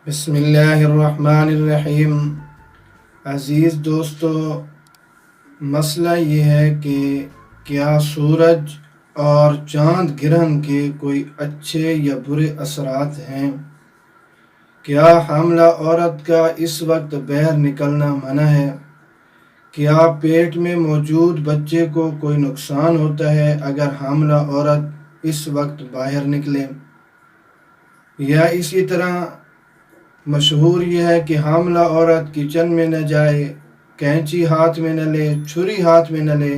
بسم اللہ الرحمن الرحیم۔ عزیز دوستو، مسئلہ یہ ہے کہ کیا سورج اور چاند گرہن کے کوئی اچھے یا برے اثرات ہیں؟ کیا حاملہ عورت کا اس وقت باہر نکلنا منع ہے؟ کیا پیٹ میں موجود بچے کو کوئی نقصان ہوتا ہے اگر حاملہ عورت اس وقت باہر نکلے؟ یا اسی طرح مشہور یہ ہے کہ حاملہ عورت کچن میں نہ جائے، کینچی ہاتھ میں نہ لے، چھری ہاتھ میں نہ لے،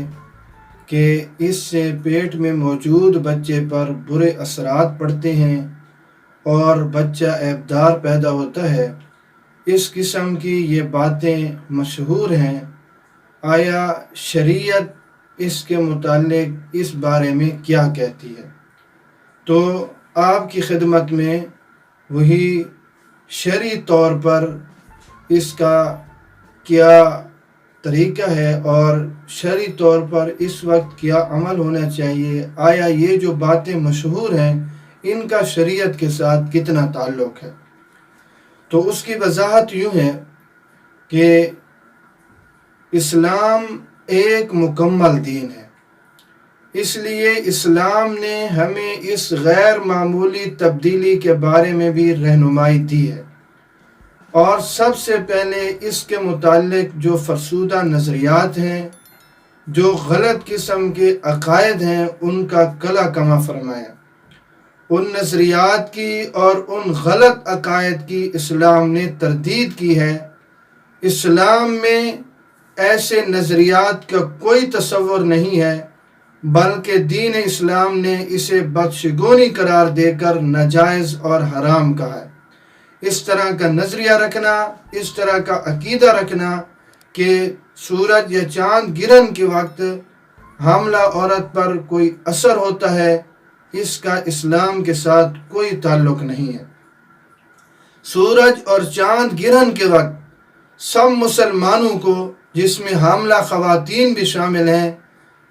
کہ اس سے پیٹ میں موجود بچے پر برے اثرات پڑتے ہیں اور بچہ عیبدار پیدا ہوتا ہے۔ اس قسم کی یہ باتیں مشہور ہیں۔ آیا شریعت اس کے متعلق اس بارے میں کیا کہتی ہے؟ تو آپ کی خدمت میں وہی شرعی طور پر اس کا کیا طریقہ ہے اور شرعی طور پر اس وقت کیا عمل ہونا چاہیے، آیا یہ جو باتیں مشہور ہیں ان کا شریعت کے ساتھ کتنا تعلق ہے؟ تو اس کی وضاحت یوں ہے کہ اسلام ایک مکمل دین ہے، اس لیے اسلام نے ہمیں اس غیر معمولی تبدیلی کے بارے میں بھی رہنمائی دی ہے، اور سب سے پہلے اس کے متعلق جو فرسودہ نظریات ہیں، جو غلط قسم کے عقائد ہیں، ان کا کلا کما فرمایا۔ ان نظریات کی اور ان غلط عقائد کی اسلام نے تردید کی ہے۔ اسلام میں ایسے نظریات کا کوئی تصور نہیں ہے، بلکہ دین اسلام نے اسے بدشگونی قرار دے کر ناجائز اور حرام کہا ہے۔ اس طرح کا نظریہ رکھنا، اس طرح کا عقیدہ رکھنا کہ سورج یا چاند گرہن کے وقت حاملہ عورت پر کوئی اثر ہوتا ہے، اس کا اسلام کے ساتھ کوئی تعلق نہیں ہے۔ سورج اور چاند گرہن کے وقت سب مسلمانوں کو، جس میں حاملہ خواتین بھی شامل ہیں،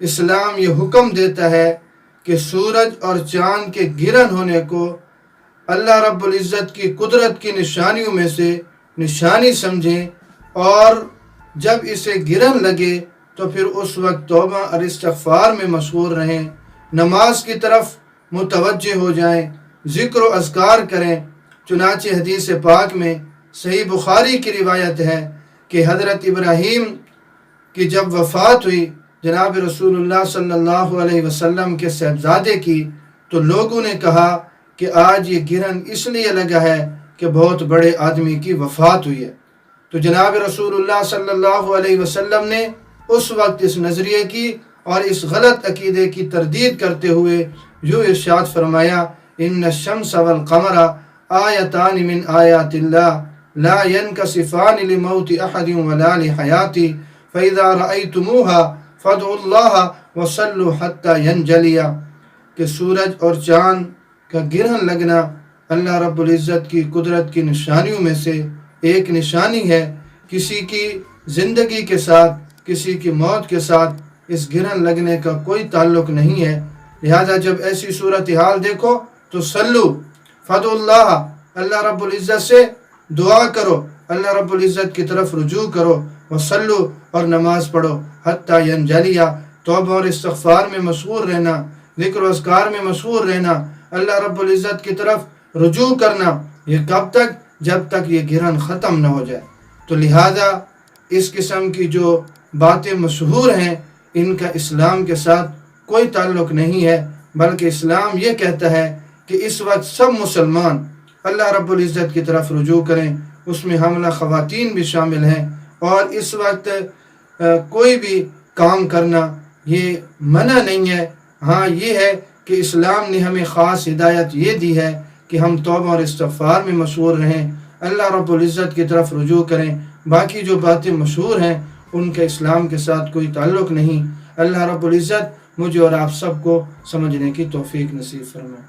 اسلام یہ حکم دیتا ہے کہ سورج اور چاند کے گرہن ہونے کو اللہ رب العزت کی قدرت کی نشانیوں میں سے نشانی سمجھیں، اور جب اسے گرہن لگے تو پھر اس وقت توبہ اور استغفار میں مشغول رہیں، نماز کی طرف متوجہ ہو جائیں، ذکر و اذکار کریں۔ چنانچہ حدیث پاک میں صحیح بخاری کی روایت ہے کہ حضرت ابراہیم کی جب وفات ہوئی جناب رسول اللہ صلی اللہ علیہ وسلم کے صاحبزادے کی، تو لوگوں نے کہا کہ آج یہ گرہن اس لیے لگا ہے کہ بہت بڑے آدمی کی وفات ہوئی ہے۔ تو جناب رسول اللہ صلی اللہ علیہ وسلم نے اس وقت اس نظریے کی اور اس غلط عقیدے کی تردید کرتے ہوئے یوں ارشاد فرمایا: ان الشمس والقمر آیتان من آیات اللہ لا ينکسفان لموت احد ولا لحیاتی فاذا رأیتموها فادعوا اللہ وصلوا حتی ینجلیا، کہ سورج اور چاند کا گرہن لگنا اللہ رب العزت کی قدرت کی نشانیوں میں سے ایک نشانی ہے۔ کسی کی زندگی کے ساتھ، کسی کی موت کے ساتھ اس گرہن لگنے کا کوئی تعلق نہیں ہے، لہذا جب ایسی صورتحال دیکھو تو صلو، فادعوا اللہ، اللہ رب العزت سے دعا کرو، اللہ رب العزت کی طرف رجوع کرو، وصلو، اور نماز پڑھو، حتی ینجلیا، توبہ اور استغفار میں مشغول رہنا، ذکر و اذکار میں مشغول رہنا، اللہ رب العزت کی طرف رجوع کرنا۔ یہ کب تک؟ جب تک یہ گرہن ختم نہ ہو جائے۔ تو لہذا اس قسم کی جو باتیں مشہور ہیں ان کا اسلام کے ساتھ کوئی تعلق نہیں ہے، بلکہ اسلام یہ کہتا ہے کہ اس وقت سب مسلمان اللہ رب العزت کی طرف رجوع کریں، اس میں حاملہ خواتین بھی شامل ہیں، اور اس وقت کوئی بھی کام کرنا یہ منع نہیں ہے۔ ہاں یہ ہے کہ اسلام نے ہمیں خاص ہدایت یہ دی ہے کہ ہم توبہ اور استغفار میں مشغول رہیں، اللہ رب العزت کی طرف رجوع کریں۔ باقی جو باتیں مشہور ہیں ان کے اسلام کے ساتھ کوئی تعلق نہیں۔ اللہ رب العزت مجھے اور آپ سب کو سمجھنے کی توفیق نصیب فرمائے۔